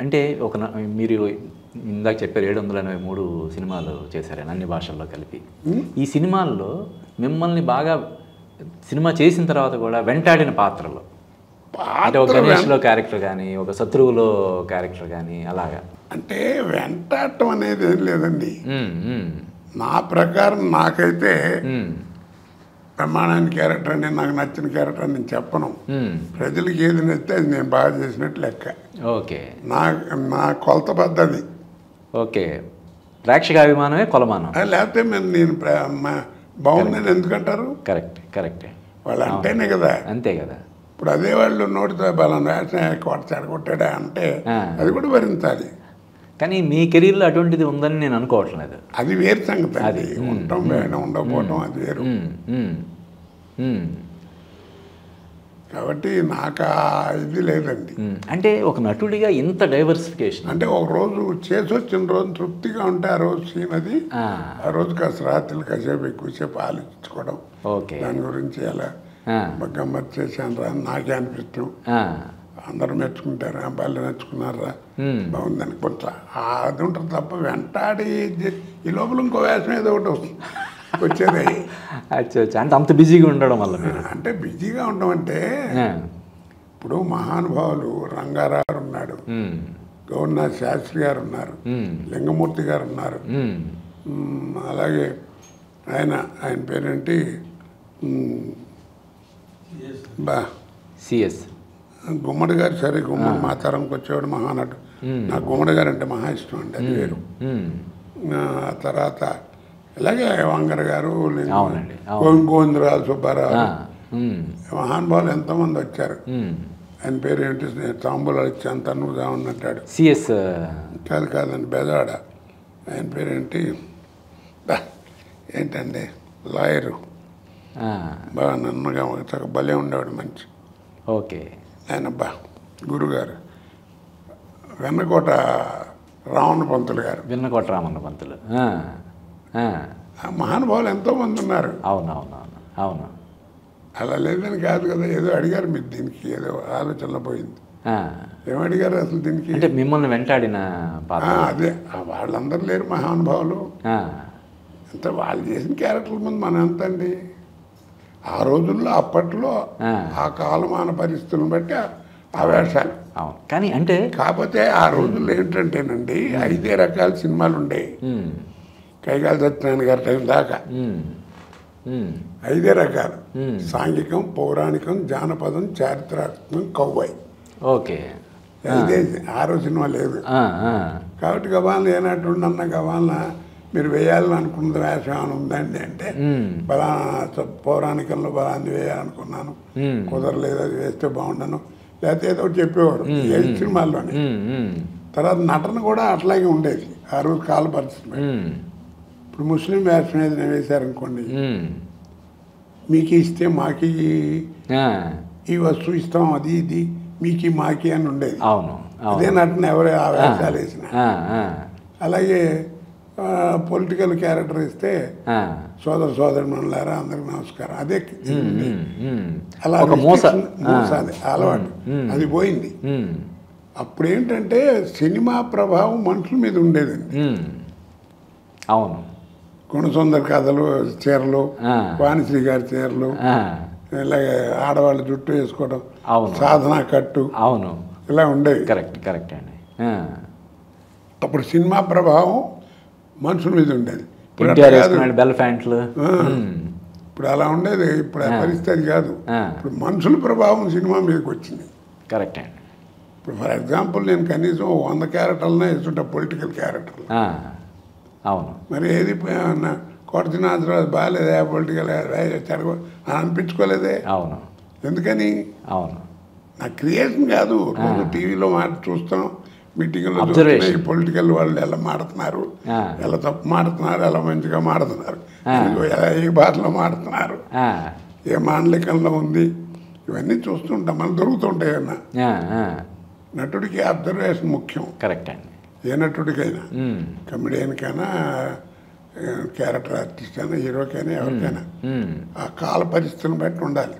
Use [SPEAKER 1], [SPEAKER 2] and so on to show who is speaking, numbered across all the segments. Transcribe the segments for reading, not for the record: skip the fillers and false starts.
[SPEAKER 1] అంటే మీరు ఇందాక చెప్పారు 783 సినిమాలు చేశారని అన్ని భాషల్లో కలిపి. ఈ సినిమాల్లో మిమ్మల్ని బాగా సినిమా చేసిన తర్వాత కూడా వెంటాడిన పాత్రలు అంటే ఒక గణేష్లో క్యారెక్టర్ కానీ ఒక శత్రువులో క్యారెక్టర్ కానీ అలాగా
[SPEAKER 2] అంటే వెంటాడటం అనేది ఏం లేదండి. నా ప్రకారం నాకైతే ప్రమాణానికి క్యారెక్టర్ అని నాకు నచ్చిన క్యారెక్టర్ అని నేను చెప్పను. ప్రజలకి ఏది నచ్చితే అది నేను బాగా చేసినట్టు లెక్క.
[SPEAKER 1] ఓకే,
[SPEAKER 2] నా కొలత పద్ధతి.
[SPEAKER 1] ఓకే, ప్రేక్షకాభిమానమే కొలమానం.
[SPEAKER 2] లేకపోతే నేను బాగుందని ఎందుకంటారు?
[SPEAKER 1] కరెక్ట్, కరెక్టే.
[SPEAKER 2] వాళ్ళు అంటేనే కదా.
[SPEAKER 1] అంతే కదా.
[SPEAKER 2] ఇప్పుడు అదే వాళ్ళు నోటితో బలం చెడగొట్టాడా అంటే అది కూడా భరించాలి.
[SPEAKER 1] కానీ మీ కెరీర్లో అటువంటిది ఉందని నేను అనుకోవట్లేదు.
[SPEAKER 2] అది వేరు సంగతి. అది ఉండటం వేయడం ఉండకపోవడం అది వేరు. కాబట్టి నాకు ఇది లేదండి.
[SPEAKER 1] అంటే ఒక నటుడిగా ఇంత డైవర్సిఫికేషన్
[SPEAKER 2] అంటే ఒక రోజు చేసి వచ్చిన రోజు తృప్తిగా ఉంటే ఆ రోజు సీన్ అది ఆ రోజు కాస్త రాత్రులు కాసేపు ఎక్కువసేపు ఆలోచించుకోవడం, దాని గురించి ఎలా గమ్మత్ చేశాను రా నాకే అనిపిస్తాం. అందరూ మెచ్చుకుంటారు, అబ్బాయిలు మెచ్చుకున్నారా బాగుందని కొంచెం అది ఉంటుంది తప్ప వెంటాడి ఈ లోపల ఇంకో వేషం ఏదో ఒకటి వస్తుంది వచ్చేది.
[SPEAKER 1] అంటే అంత బిజీగా ఉండడం వల్ల
[SPEAKER 2] అంటే బిజీగా ఉండడం అంటే ఇప్పుడు మహానుభావులు రంగారావు ఉన్నాడు, గవర్నర్ శాస్త్రి గారు ఉన్నారు, లింగమూర్తి గారు ఉన్నారు, అలాగే ఆయన పేరేంటి
[SPEAKER 1] సిఎస్
[SPEAKER 2] గుమ్మడి గారు. సరే గుమ్మడి మా తరంకి వచ్చేవాడు మహానటు. నాకు గుమ్మడి గారు అంటే మహా ఇష్టం అండి, అది వేరు. ఆ తర్వాత ఇలాగే వంగర గారు, గోవిందరాజు సుబ్బారావు మహానుభావులు ఎంతోమంది వచ్చారు. ఆయన పేరు ఏంటి? తాంబూలు ఇచ్చి అంత నువ్వుగా ఉన్నట్టాడు.
[SPEAKER 1] సిఎస్
[SPEAKER 2] కాదండి బెజవాడ. ఆయన పేరేంటి ఏంటండి లాయరు, బాగా నన్నగా భలే ఉండేవాడు మంచి.
[SPEAKER 1] ఓకే,
[SPEAKER 2] ఆయన గురుగారు వెన్నకోట రామన్న పంతులు గారు.
[SPEAKER 1] వెన్నకోట రామన్న పంతులు
[SPEAKER 2] మహానుభావులు ఎంతోమంది ఉన్నారు.
[SPEAKER 1] అవునవునవును, అవును.
[SPEAKER 2] అలా లేదని కాదు కదా, ఏదో అడిగారు మీరు, దీనికి ఏదో ఆలోచనలో పోయింది. ఏమడిగారు అసలు దీనికి?
[SPEAKER 1] అంటే మిమ్మల్ని వెంటాడిన
[SPEAKER 2] అదే వాళ్ళందరూ లేరు మహానుభావులు. అంత వాళ్ళు చేసిన క్యారెక్టర్ల ముందు మనం ఎంత అండి. ఆ రోజుల్లో అప్పట్లో ఆ కాలమాన పరిస్థితులను బట్టి ఆ వేషాలు.
[SPEAKER 1] కానీ అంటే
[SPEAKER 2] కాకపోతే ఆ రోజుల్లో ఏంటంటేనండి 5 రకాల సినిమాలు ఉండేవి. కైకాల సత్యనారాయణ గారి టైం దాకా 5 రకాలు: సాంఘికం, పౌరాణికం, జానపదం, చారిత్రాత్మకం, కౌబాయ్.
[SPEAKER 1] ఓకే,
[SPEAKER 2] 5 ఆరో సినిమా లేదు. కాబట్టి గవాలను ఏనాటి అన్న గవాలన మీరు వేయాలని అనుకున్నది వేషం అని ఉందండి అంటే బలానా పౌరాణికంలో బలాన్ని వేయాలనుకున్నాను, కుదరలేదు, అది వేస్తే బాగుండను, లేకపోతే ఏదో చెప్పేవారు 5 సినిమాల్లోనే. తర్వాత నటన కూడా అట్లాగే ఉండేది ఆ రోజు కాల పరిస్థితి. ఇప్పుడు ముస్లిం వేషం ఏదైనా వేశారనుకోండి, మీకు ఇస్తే మాకి ఈ వస్తువు ఇస్తాం, అది ఇది మీకు మాకి అని ఉండేది. అదే నటన ఎవరు ఆ వేషాలు వేసిన. అలాగే పొలిటికల్ క్యారెక్టర్ ఇస్తే సోదరి మనలారా అందరికి నమస్కారం, అదే అలా అలవాటు. అది పోయింది. అప్పుడు ఏంటంటే సినిమా ప్రభావం మనుషుల మీద ఉండేదండి.
[SPEAKER 1] అవును,
[SPEAKER 2] గుణసుందర్ కథలు చీరలు, వాణిశ్రీ గారి చీరలు, ఇలాగే ఆడవాళ్ళు జుట్టు వేసుకోవడం, సాధన కట్టు,
[SPEAKER 1] అవును,
[SPEAKER 2] ఇలా ఉండేవి.
[SPEAKER 1] కరెక్ట్, కరెక్ట్ అండి.
[SPEAKER 2] అప్పుడు సినిమా ప్రభావం మనుషుల మీద ఉండేది.
[SPEAKER 1] బెల్ ప్యాంట్లు
[SPEAKER 2] ఇప్పుడు అలా ఉండేది. ఇప్పుడు ఆ పరిస్థితి కాదు. ఇప్పుడు మనుషుల ప్రభావం సినిమా మీదకి వచ్చింది.
[SPEAKER 1] కరెక్ట్ అండి.
[SPEAKER 2] ఇప్పుడు ఫర్ ఎగ్జాంపుల్ నేను కనీసం 100 క్యారెక్టర్లనే వేస్తుంటా, పొలిటికల్ క్యారెక్టర్లు.
[SPEAKER 1] అవును,
[SPEAKER 2] మరి ఏది కోటనాథరాజు బాగాలేదా పొలిటికల్ అనిపించుకోలేదే.
[SPEAKER 1] అవును,
[SPEAKER 2] ఎందుకని?
[SPEAKER 1] అవును,
[SPEAKER 2] నా క్రియేషన్ కాదు. రోజు టీవీలో చూస్తాం, మీటింగ్లో పొలిటికల్ వాళ్ళు ఎలా మాడుతున్నారు, ఎలా తప్పు మాడుతున్నారు, ఎలా మంచిగా మాడుతున్నారు, ఏ భాషలో మాడుతున్నారు, ఏ మాండలికంలో ఉంది, ఇవన్నీ చూస్తుంటాం. మనం దొరుకుతుంటాయి. అన్న నటుడికి అబ్జర్వేషన్ ముఖ్యం.
[SPEAKER 1] కరెక్ట్ అండి.
[SPEAKER 2] ఏ నటుడికైనా, కమెడియన్కైనా, క్యారెక్టర్ ఆర్టిస్ట్ అయినా, హీరోకైనా, ఎవరికైనా ఆ కాల పరిస్థితులను బట్టి ఉండాలి.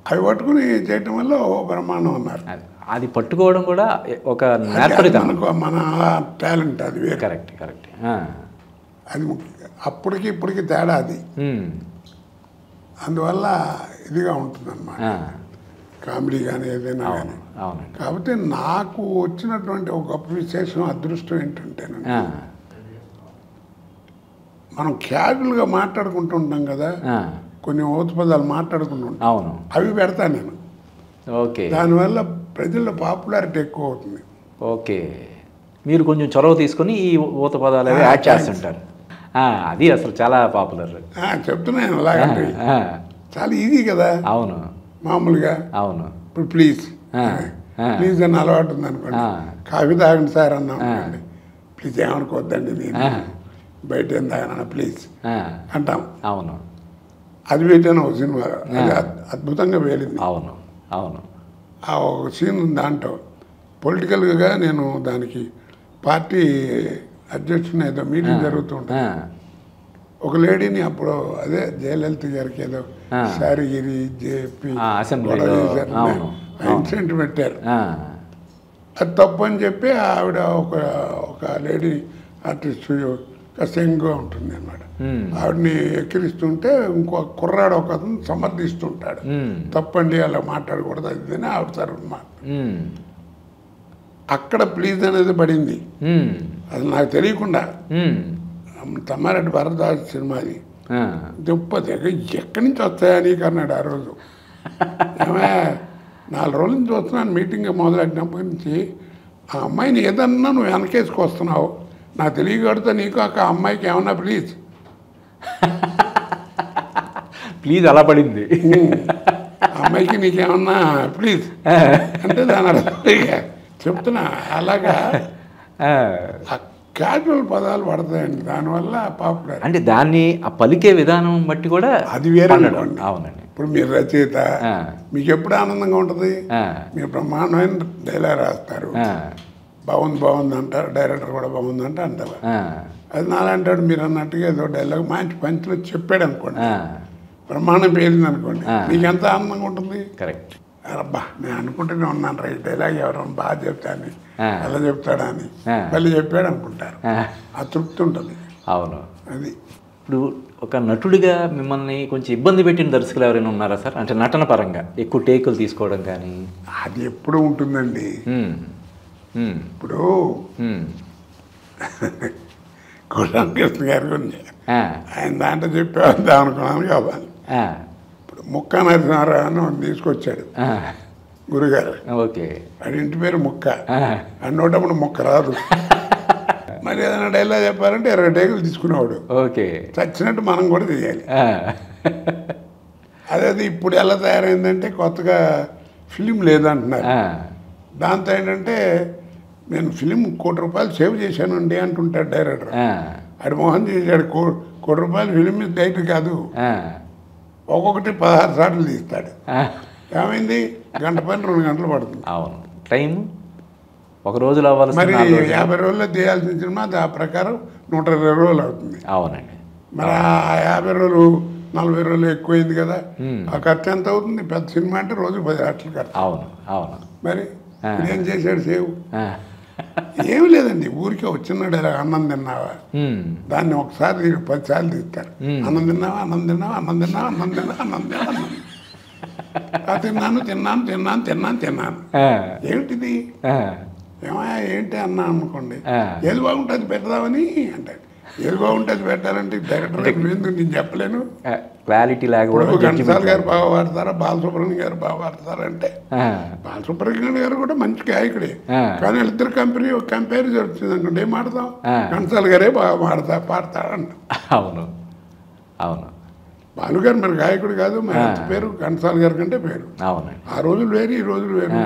[SPEAKER 2] అవి పట్టుకుని చేయటం వల్ల బ్రహ్మాండం ఉన్నారు.
[SPEAKER 1] అది పట్టుకోవడం కూడా ఒక నేర్పరితనం.
[SPEAKER 2] మనకు మన టాలెంట్ అది వేరే.
[SPEAKER 1] Correct correct.
[SPEAKER 2] అది అప్పటికి ఇప్పటికి తేడా అది. అందువల్ల ఇదిగా ఉంటుంది అన్నమాట కామెడీ కానీ ఏదైనా కానీ. కాబట్టి నాకు వచ్చినటువంటి ఒక గొప్ప విశేషం అదృష్టం ఏంటంటేనండి, మనం క్యాజువల్గా మాట్లాడుకుంటూ ఉంటాం కదా, కొన్ని ఊత పదాలు మాట్లాడుకుంటూ ఉంటాం.
[SPEAKER 1] అవును,
[SPEAKER 2] అవి పెడతాను నేను.
[SPEAKER 1] ఓకే.
[SPEAKER 2] దానివల్ల ప్రజల్లో పాపులారిటీ ఎక్కువ అవుతుంది.
[SPEAKER 1] ఓకే, మీరు కొంచెం చొరవ తీసుకొని ఈ ఊత పదాలు అవి యాడ్ చేస్తుంటారు. అది అసలు చాలా పాపులర్.
[SPEAKER 2] చెప్తున్నాను అలాగంటే చాలా ఈజీ కదా.
[SPEAKER 1] అవును,
[SPEAKER 2] మామూలుగా.
[SPEAKER 1] అవును.
[SPEAKER 2] ఇప్పుడు ప్లీజ్ ప్లీజ్ అని అలవాటు ఉంది అనుకోండి. కాఫీ తాగండి సార్ అన్నాం అనుకోండి, ప్లీజ్ ఏమనుకోవద్దండి నేను బయట ఏం తాగనా ప్లీజ్ అంటాం.
[SPEAKER 1] అవును,
[SPEAKER 2] అది పెట్టాను ఒక సినిమా, అది అద్భుతంగా వేలింది.
[SPEAKER 1] అవును అవును.
[SPEAKER 2] ఆ ఒక సీన్ ఉంది దాంట్లో. పొలిటికల్గా నేను దానికి పార్టీ అధ్యక్షుని ఏదో మీటింగ్ జరుగుతుంటుంది. ఒక లేడీని అప్పుడు అదే జయలలిత గారికి ఏదో శారీగిరి జేపీ ఇన్సిడెంట్ పెట్టారు. అది తప్పు అని చెప్పి ఆవిడ ఒక లేడీ ఆర్టిస్ట్ కష్టంగా ఉంటుంది అన్నమాట. ఆవిడని ఎక్కిరిస్తుంటే ఇంకో కుర్రాడు ఒక అతను సమర్థిస్తుంటాడు, తప్పండి అలా మాట్లాడకూడదు అది అని ఆవిడ తరఫున. అక్కడ ప్లీజ్ అనేది పడింది. అది నాకు తెలియకుండా. తమ్మారెడ్డి భరద్వాజ్ సినిమాది దుప్పతి ఎక్కడి నుంచి వస్తాయా నీకు అన్నాడు ఆ రోజు. ఏమే 4 రోజుల నుంచి వస్తున్నాను మీటింగ్ మొదలెట్టినప్పటి నుంచి, ఆ అమ్మాయిని ఏదన్నా నువ్వు వెనకేసుకొస్తున్నావు, నాకు తెలియకడితే నీకు ఆ అమ్మాయికి ఏమన్నా ప్లీజ్
[SPEAKER 1] ప్లీజ్ అలా పడింది.
[SPEAKER 2] అమ్మాయికి నీకేమన్నా ప్లీజ్ అంటే దాని అర్థం చెప్తున్నా. అలాగా క్యాజువల్ పదాలు పడతాయండి, దానివల్ల పాపులర్.
[SPEAKER 1] అంటే దాన్ని ఆ పలికే విధానం బట్టి కూడా
[SPEAKER 2] అది వేరే అనుకోండి.
[SPEAKER 1] అవునండి.
[SPEAKER 2] ఇప్పుడు మీరు రచయిత, మీకు ఎప్పుడు ఆనందంగా ఉంటుంది, మీరు బ్రహ్మాండమైన డైలాగ్ రాస్తారు, బాగుంది బాగుంది అంటారు, డైరెక్టర్ కూడా బాగుంది అంటే అంటారు. అది నాలంటాడు మీరు అన్నట్టుగా ఏదో డైలాగ్ మంచి పంచులో చెప్పాడు అనుకోండి, బ్రహ్మాండం పేరింది అనుకోండి, మీకు ఎంత ఆనందంగా ఉంటుంది.
[SPEAKER 1] కరెక్ట్.
[SPEAKER 2] అబ్బా నేను అనుకుంటూనే ఉన్నాను రైట్ డైలాగ్ ఎవరైనా బాగా చెప్తాను అలా చెప్తాడా అని మళ్ళీ చెప్పాడు అనుకుంటారు, ఆ తృప్తి ఉంటుంది.
[SPEAKER 1] అవును.
[SPEAKER 2] అది
[SPEAKER 1] ఇప్పుడు ఒక నటుడిగా మిమ్మల్ని కొంచెం ఇబ్బంది పెట్టిన దర్శకులు ఎవరైనా ఉన్నారా సార్? అంటే నటన పరంగా ఎక్కువ టేకులు తీసుకోవడం కానీ.
[SPEAKER 2] అది ఎప్పుడు ఉంటుందండి. ఇప్పుడు రామకృష్ణ గారి గురించి ఆయన దాంట్లో చెప్పేద్దాం అనుకున్నాను కావాలి. ఇప్పుడు ముక్క నరసింహారావు అని తీసుకొచ్చాడు గురుగారు.
[SPEAKER 1] ఓకే.
[SPEAKER 2] వాడి ఇంటి పేరు ముక్క, అన్నోటప్పుడు ముక్క రాదు. మరి ఏదైనా డైలాగ్ చెప్పారంటే 20 టేకులు తీసుకునేవాడు.
[SPEAKER 1] ఓకే.
[SPEAKER 2] చచ్చినట్టు మనం కూడా చేయాలి. అదే ఇప్పుడు ఎలా తయారైందంటే కొత్తగా ఫిలిం లేదంటున్నారు. దాంతో ఏంటంటే నేను ఫిలిం ₹1,00,00,000 సేవ్ చేశానండి అంటుంటాడు డైరెక్టర్. ఆడు మోహన్ చేశాడు ₹1,00,00,000 ఫిలిం మీద డైరెక్టర్ కాదు, ఒక్కొక్కటి 16 సార్లు తీస్తాడు. ఏమైంది, గంట పని 2 గంటలు పడుతుంది.
[SPEAKER 1] అవును, టైం ఒక రోజులో అవ్వాలి.
[SPEAKER 2] మరి 50 రోజుల్లో తీయాల్సిన సినిమా ఆ ప్రకారం 120 రోజులు అవుతుంది.
[SPEAKER 1] అవునండి.
[SPEAKER 2] మరి ఆ 50 రోజులు 40 రోజులు ఎక్కువైంది కదా, ఆ ఖర్చు ఎంత అవుతుంది? పెద్ద సినిమా అంటే రోజు 10 లక్షలు ఖర్చు.
[SPEAKER 1] అవును అవును.
[SPEAKER 2] మరి ఏం చేశాడు సేవ్? ఏమి లేదండి, ఊరికే వచ్చినాడు ఇలా అన్నం తిన్నావా, దాన్ని ఒకసారి 10 సార్లు తీస్తారు. అన్నం తిన్నావా, అన్నం తిన్నావా, అన్నం తిన్నావా, అన్నం తిన్నావా, అన్నం తిన్నా, అన్నం తిన్నాను తిన్నాను తిన్నాను తిన్నాను తిన్నాను. ఏమిటిది ఏమయ్యా ఏంటి అన్నా అనుకోండి, ఏది బాగుంటుంది పెట్టదామని అంటాడు. ఏది బాగుంటుంది పెట్టాలంటే డైరెక్టర్ ఎందుకు నేను చెప్పలేను.
[SPEAKER 1] క్వాలిటీ లేకపోతే
[SPEAKER 2] ఘంటసాల గారు బాగా వాడతారా, బాలసుబ్రహ్మణ్యం గారు బాగా వాడతారంటే, బాలసుబ్రహ్మణ్యం గారు కూడా మంచి గాయకుడే, కానీ వాళ్ళిద్దరు కంపేర్ జరుగుతుంది అనుకోండి, ఏం ఆడతాం, ఘంటసాల గారే బాగా పాడతాడంట.
[SPEAKER 1] అవును అవును.
[SPEAKER 2] బాలుగారు మరి గాయకుడు కాదు, మరి అంత పేరు ఘంటసాల గారి కంటే పేరు.
[SPEAKER 1] అవునండి.
[SPEAKER 2] ఆ రోజులు వేరు ఈ రోజులు వేరు.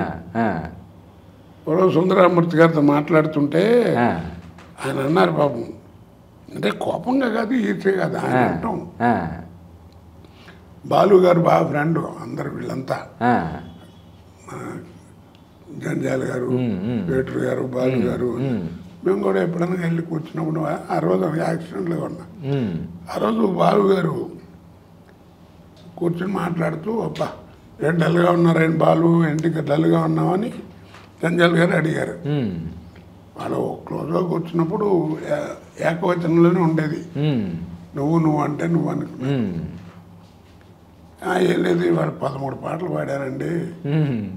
[SPEAKER 2] రోజు సుందరామూర్తి గారితో మాట్లాడుతుంటే ఆయన అన్నారు, పాపం అంటే కోపంగా కాదు ఈర్చే కాదు ఆయన అంటాం, బాలు గారు బాగా ఫ్రెండ్ అందరు వీళ్ళంతా, జంజాల గారు, పేటర్ గారు, బాలు గారు, మేము కూడా ఎప్పుడైనా వెళ్ళి కూర్చున్నప్పుడు ఆ రోజు యాక్సిడెంట్లో ఉన్నా. ఆ రోజు బాలు గారు కూర్చొని మాట్లాడుతూ, అబ్బా ఏం డల్గా ఉన్నారేంటి బాలు, ఇంటికి డల్గా ఉన్నామని జంజాల్ గారు అడిగారు. వాళ్ళు క్లోజ్గా కూర్చున్నప్పుడు ఏకవచనంలోనే ఉండేది. నువ్వు అంటే నువ్వు అనుకున్నా. ఏం లేదు వాళ్ళు 13 పాటలు పాడారండి,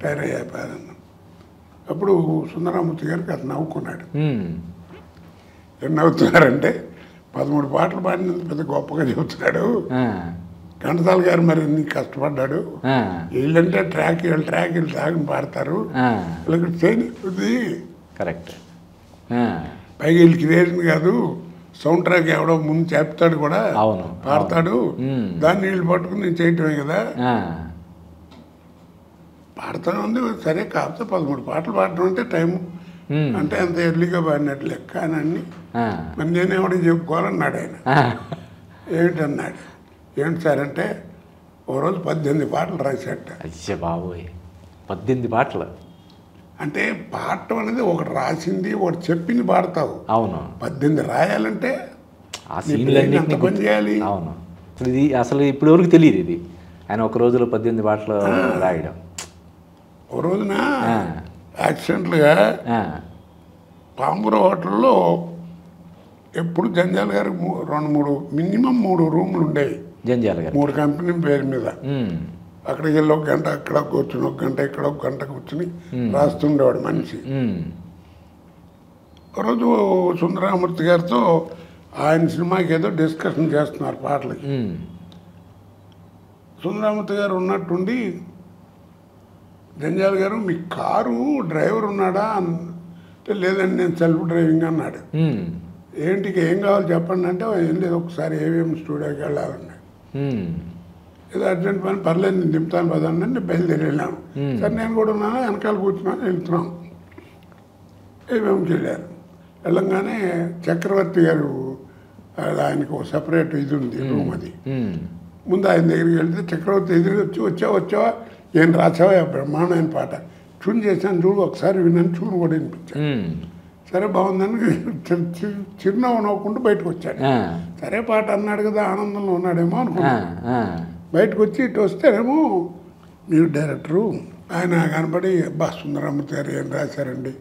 [SPEAKER 2] టైర్ అయిపోయారన్న. అప్పుడు సుందరరామూర్తి గారికి అతను నవ్వుకున్నాడు. ఏం నవ్వుతున్నారంటే 13 పాటలు పాడినంత పెద్ద గొప్పగా చెబుతున్నాడు. ఘంటసాల గారు మరి నీకు కష్టపడ్డాడు. వీళ్ళంటే వీళ్ళు తాగిని పాడతారు, వీళ్ళకి చేయనిది
[SPEAKER 1] కరెక్ట్.
[SPEAKER 2] పైగా వీళ్ళకి రేషన్ కాదు, సౌండ్ ట్రాక్ ఎవడో ముందు చెప్తాడు కూడా, పాడతాడు, దాన్ని వీళ్ళు పట్టుకుని నేను చేయటమే కదా. పాడతాను ఉంది సరే, కాకపోతే 13 పాటలు పాడటం అంటే టైం అంటే అంత ఎర్లీగా పాడినట్టు లెక్క అని అన్ని. మరి నేనేమో చెప్పుకోవాలన్నాడు ఆయన. ఏమిటన్నాడు, ఏంటి సార్ అంటే ఓ రోజు 18 పాటలు రాశాట.
[SPEAKER 1] అయ్యే బాబోయ్, 18 పాటలు
[SPEAKER 2] అంటే పాడటం అనేది ఒకటి రాసింది ఒకటి చెప్పింది పాడతావు.
[SPEAKER 1] అవును.
[SPEAKER 2] 18 రాయాలంటే
[SPEAKER 1] ఆ సీన్లన్నీ
[SPEAKER 2] ఎంత పని చేయాలి.
[SPEAKER 1] అవును. ఇది అసలు ఇప్పుడు వరకు తెలియదు ఇది. ఆయన ఒక రోజులో 18 పాటలు రాయడం.
[SPEAKER 2] ఓ రోజున యాక్సిడెంట్లుగా పాంబుర హోటల్లో ఎప్పుడు జంజాల్ గారికి 2-3 మినిమం 3 రూములు ఉండేవి.
[SPEAKER 1] జంజాల్ గారు
[SPEAKER 2] 3 కంపెనీ పేరు మీద. అక్కడికి వెళ్ళి 1 గంట అక్కడ కూర్చుని 1 గంట ఇక్కడ 1 గంట కూర్చుని రాస్తుండేవాడు మనిషి. ఒకరోజు సుందరరామూర్తి గారితో ఆయన సినిమాకి ఏదో డిస్కషన్ చేస్తున్నారు పాటలకి. సుందరరామూర్తి గారు ఉన్నట్టుండి జంజాల్ గారు మీ కారు డ్రైవర్ ఉన్నాడా అంటే లేదండి నేను సెల్ఫ్ డ్రైవింగ్ అన్నాడు. ఏంటి ఏం కావాలి చెప్పండి అంటే ఏం లేదు ఒకసారి ఏవిఎం స్టూడియోకి వెళ్ళాలన్నాడు. ఏదో అర్జెంట్ పని పర్లేదు నేను దింపుతాను పదండి అంటే బయలుదేరి వెళ్ళాను. సరే నేను కూడా ఉన్నాను, వెనకాల కూర్చున్నాను, వెళ్తున్నాం. ఏవిఎంకి వెళ్ళారు. వెళ్ళంగానే చక్రవర్తి గారు ఆయనకు ఒక సపరేట్ ఇది ఉంది రూమ్, అది. ముందు ఆయన దగ్గరికి వెళ్తే చక్రవర్తి ఎదురు వచ్చావా ఏం రాసావా బ్రహ్మాండమైన పాట చూన్ చేశాను చూడు ఒకసారి విన్నాను చూడు కూడా వినిపించాను. సరే బాగుందని చిరునవ్వు నవ్వుకుంటూ బయటకు వచ్చాడు. సరే పాట అన్నాడు కదా ఆనందంలో ఉన్నాడేమో అనుకున్నాను. బయటకు వచ్చి ఇటు వస్తేనేమో మీరు డైరెక్టరు ఆయన కనపడి అబ్బా సుందరరామూర్తి గారు ఏం రాశారండి,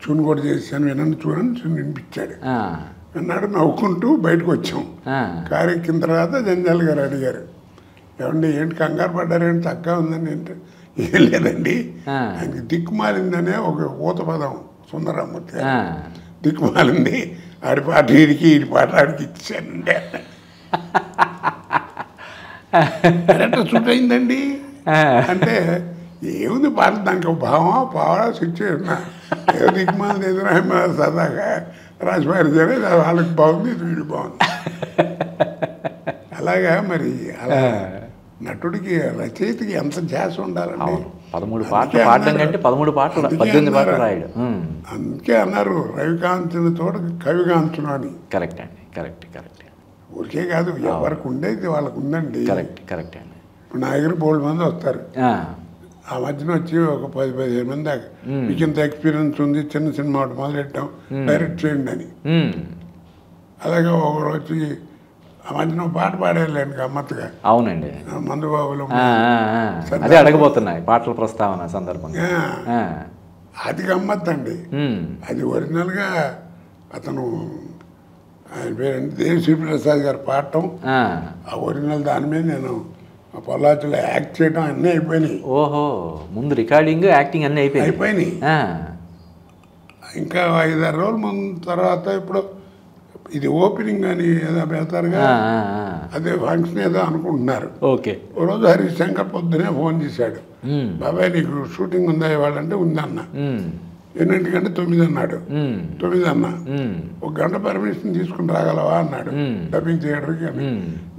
[SPEAKER 2] చూన్ కూడా చేశాను వినండి చూడండి చూని వినిపించాడు. అన్నాడు నవ్వుకుంటూ బయటకు వచ్చాం. కారు ఎక్కిన తర్వాత జంజాల్ గారు అడిగారు, ఏమండి ఏంటి కంగారు పడ్డారేంటి చక్కగా ఉందని. ఏంటి ఏం లేదండి ఆయనకి దిక్కుమాలిందనే ఒక ఊత పదం సుందరరామూర్తి గారు. దిక్కుమాలింది ఆడి పాట ఈడికి ఈడి పాట ఆడికి ఇచ్చానండి. కరెక్ట్ సూట్ అయిందండి అంటే ఏముంది పాట దానికి ఒక భావమా పావడా సిచ్యువేషన్ ఏదో దిక్కుమాలి ఎదురు సరదాగా రాసిపోయారు సరే వాళ్ళకి బాగుంది వీడి బాగుంది. అలాగా మరి అలా నటుడికి రచయితకి ఎంత ధ్యాస ఉండాలండి.
[SPEAKER 1] 13 పాటలు పాడడం కంటే 13 పాటలు 18 పాటలు రాయడం.
[SPEAKER 2] అందుకే అన్నారు రవికాంతుని తోట కవికాంతును అని.
[SPEAKER 1] కరెక్ట్ అండి, కరెక్ట్ కరెక్ట్.
[SPEAKER 2] ఊరికే కాదు ఎవరికి ఉండేది వాళ్ళకు ఉందండి.
[SPEAKER 1] కరెక్ట్ కరెక్ట్ అండి.
[SPEAKER 2] ఇప్పుడు నా దగ్గర 4 మంది వస్తారు. ఆ మధ్యన వచ్చి ఒక 10-15 మంది దాకా మీకు ఇంత ఎక్స్పీరియన్స్ ఉంది చిన్న సినిమా ఒకటి మొదలెట్టాం డైరెక్ట్ చేయండి అని. అలాగే ఒకరు వచ్చి ఆ మధ్యన పాట పాడేళ్ళండి గమ్మత్తుగా.
[SPEAKER 1] అవునండి,
[SPEAKER 2] మందుబాబులు
[SPEAKER 1] అదే అడగబోతున్నాయి పాటల ప్రస్తావన సందర్భంగా.
[SPEAKER 2] అది గమ్మత్ అండి. అది ఒరిజినల్గా అతను ఆయన పేరండి దేవిశ్రీ ప్రసాద్ గారు పాడటం, ఆ ఒరిజినల్ దాని మీద నేను పొల్లాచిలో యాక్ట్ చేయడం అన్నీ అయిపోయినాయి.
[SPEAKER 1] ఓహో, ముందు రికార్డింగ్ యాక్టింగ్ అన్నీ
[SPEAKER 2] అయిపోయినాయి. ఇంకా 5-6 రోజుల ముందు తర్వాత ఇప్పుడు ఇది ఓపెనింగ్ అని ఏదో పెడతారుగా, అదే ఫంక్షన్ ఏదో అనుకుంటున్నారు.
[SPEAKER 1] ఓకే.
[SPEAKER 2] ఓ రోజు హరిశంకర్ పొద్దునే ఫోన్ చేశాడు, బాబాయ్ నీకు షూటింగ్ ఉందా ఇవాళంటే ఉందన్న. ఎన్నింటికంటే 9 అన్నాడు. 9 అన్నా 1 గంట పర్మిషన్ తీసుకుని రాగలవా అన్నాడు డబ్బింగ్ థియేటర్కి అని.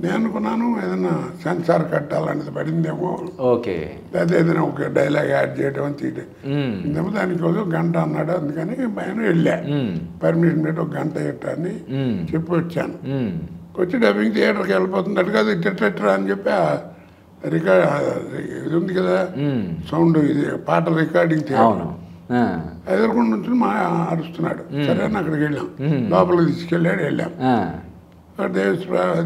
[SPEAKER 2] నేను అనుకున్నాను ఏదైనా సెన్సార్ కట్టాలనేది పడిందేమో, లేదా ఏదైనా ఒక డైలాగ్ యాడ్ చేయడం అని తీయడం ఇందేమో దానికోసం 1 గంట అన్నాడు. అందుకని నేను వెళ్ళా పర్మిషన్ పెట్టి 1 గంట ఇట్టని చెప్పి వచ్చాను. వచ్చి డబ్బింగ్ థియేటర్కి వెళ్ళిపోతున్నట్టు కదా ఇట్టెట్రా అని చెప్పి ఇది ఉంది కదా సౌండ్, ఇది పాట రికార్డింగ్ థియేటర్ ఎదుర్కొండ నుంచి మా అరుస్తున్నాడు. సరే అని అక్కడికి వెళ్ళాం, లోపలికి తీసుకెళ్ళాడు. వెళ్ళాం.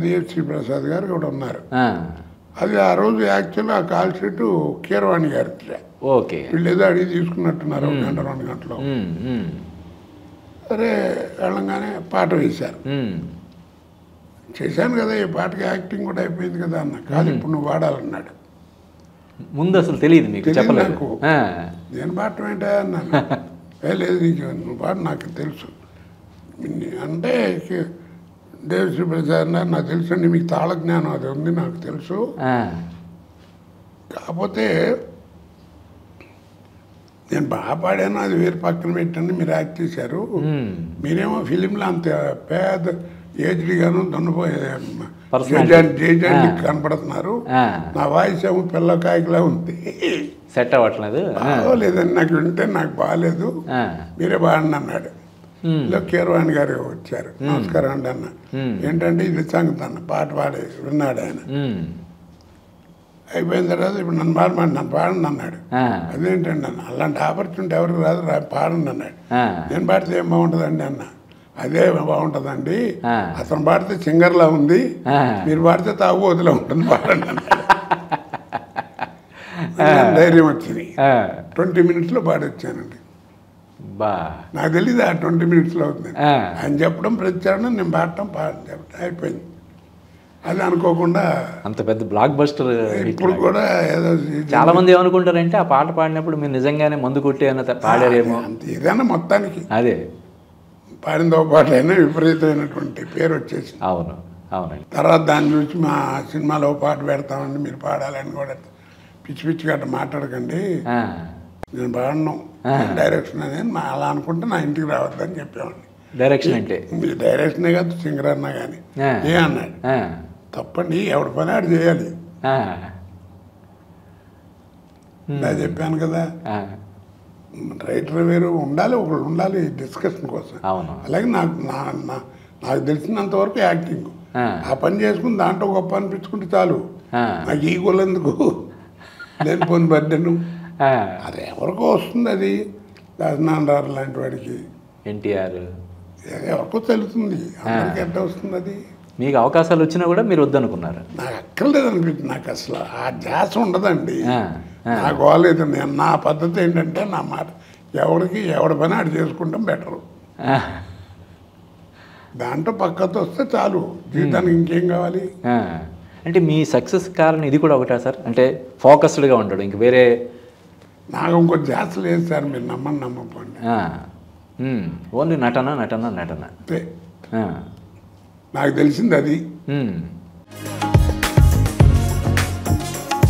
[SPEAKER 2] దేవిశ్రీ ప్రసాద్ గారు కూడా ఉన్నారు. అది ఆ రోజు యాక్చువల్గా ఆ కాల్ షీట్ కీరవాణి గారికి.
[SPEAKER 1] ఓకే.
[SPEAKER 2] వీళ్ళు ఏదో అడిగి తీసుకున్నట్టున్నారు 1 గంట 2 గంటలు. సరే వెళ్ళంగానే పాట వేశారు. చేశాను కదా, ఈ పాటకి యాక్టింగ్ కూడా అయిపోయింది కదా అన్న. కాదు, ఇప్పుడు నువ్వు పాడాలన్నాడు.
[SPEAKER 1] ముందు అసలు తెలియదు మీకు? చెప్పలేదు
[SPEAKER 2] నాకు. నేను పాడటం ఏంటా అన్నాను. లేదు, నీకు నువ్వు పాట నాకు తెలుసు అంటే, దేవిశ్రీ ప్రసాద్ అన్నారు, నాకు తెలుసు అండి, మీకు తాళ జ్ఞానం అది ఉంది, నాకు తెలుసు. కాకపోతే నేను బాగా పాడాను, అది వేరు పక్కన పెట్టండి, మీరు యాక్ట్ చేశారు. మీరేమో ఫిలింలో అంత పేద ఏజ్డిగాను దున్నపోయే జేజాంటి కనపడుతున్నారు. నా వాయిస్ ఏమో పిల్లకాయకులా ఉంది,
[SPEAKER 1] సెట్ అవ్వట్లేదు.
[SPEAKER 2] లేదని నాకు వింటే నాకు బాగాలేదు, మీరే బాగుండి అన్నాడు. ఇలా కీరవాణి గారు వచ్చారు. నమస్కారం అండి అన్న. ఏంటంటే ఇది సంగతి అన్న, పాట పాడే విన్నాడు ఆయన. అయిపోయిన తర్వాత ఇప్పుడు నన్ను పాడండి అన్నాడు. అదేంటండి అన్న, అలాంటి ఆపర్చునిటీ ఎవరికి రాదు, పాడండి అన్నాడు. నేను పాడితే ఏం బాగుంటుందండి అన్న. అదే బాగుంటుందండి, అతను పాడితే సింగర్లా ఉంది, మీరు పాడితే తాగుబోతులా ఉంటుంది, పాడండి అన్నాడు. ధైర్యం వచ్చింది. 20 minutesలో పాడొచ్చానండి. నాకు తెలీదు ఆ 20 minutesలో అవుతుంది ఆయన చెప్పడం, ప్రచారం, నేను పాడటం చెప్పడం అయిపోయింది. అది అనుకోకుండా
[SPEAKER 1] అంత పెద్ద బ్లాక్ బస్టర్.
[SPEAKER 2] ఇప్పుడు కూడా ఏదో
[SPEAKER 1] చాలా మంది ఏమనుకుంటారంటే ఆ పాట పాడినప్పుడు మీరు నిజంగానే మందు కొట్టి అన్న పాడారేమో
[SPEAKER 2] అంత. ఏదైనా మొత్తానికి
[SPEAKER 1] అదే
[SPEAKER 2] పాడిందో పాటైనా విపరీతమైనటువంటి పేరు వచ్చేసింది.
[SPEAKER 1] అవును, అవునండి.
[SPEAKER 2] తర్వాత దాని గురించి మా సినిమాలో పాట పెడతామండి, మీరు పాడాలని కూడా పిచ్చి పిచ్చి గట్ట మాట్లాడకండి, నేను పాడను, డైరెక్షన్ అనేది అలా అనుకుంటే నా ఇంటికి రావద్దని చెప్పేవాడిని.
[SPEAKER 1] డైరెక్షన్ అంటే
[SPEAKER 2] మీరు డైరెక్షనే కాదు, సింగర్ అన్నా కానీ ఏ అన్నాడు. తప్పండి, ఎవడి పని ఆడు చేయాలి. ఇలా చెప్పాను కదా, రైటర్ వేరు ఉండాలి, ఒకళ్ళు ఉండాలి డిస్కషన్ కోసం. అలాగే నాకు తెలిసినంత వరకు యాక్టింగ్, ఆ పని చేసుకుని దాంట్లో గొప్ప అనిపించుకుంటే చాలు. నాకు ఈగోలు ఎందుకు, లేనిపోని బర్డెను, అది ఎవరికో వస్తుంది. అది దాసనారాయణ లాంటి వాడికి,
[SPEAKER 1] ఎన్టీఆర్
[SPEAKER 2] ఎవరికో తెలుస్తుంది, అందరికి ఎట్లా వస్తుంది. అది
[SPEAKER 1] మీకు అవకాశాలు వచ్చినా కూడా మీరు వద్దనుకున్నారు?
[SPEAKER 2] నాకు అక్కర్లేదు అనిపించింది. నాకు అసలు ఆ ధ్యాస ఉండదండి, నాకు పోలేదు. నేను నా పద్ధతి ఏంటంటే, నా మాట ఎవడి పని ఆడు చేసుకుంటాం బెటరు. దాంట్లో పక్కతో వస్తే చాలు, జీవితానికి ఇంకేం కావాలి.
[SPEAKER 1] అంటే మీ సక్సెస్ కారణం ఇది కూడా ఒకటా సార్? అంటే ఫోకస్డ్గా ఉంటాడు, ఇంక వేరే
[SPEAKER 2] నాకు ఇంకో ధ్యాస లేదు సార్, మీరు నమ్మకపోండి.
[SPEAKER 1] ఓన్లీ నటన నటన నటన.
[SPEAKER 2] అంతే, నాకు తెలిసింది అది.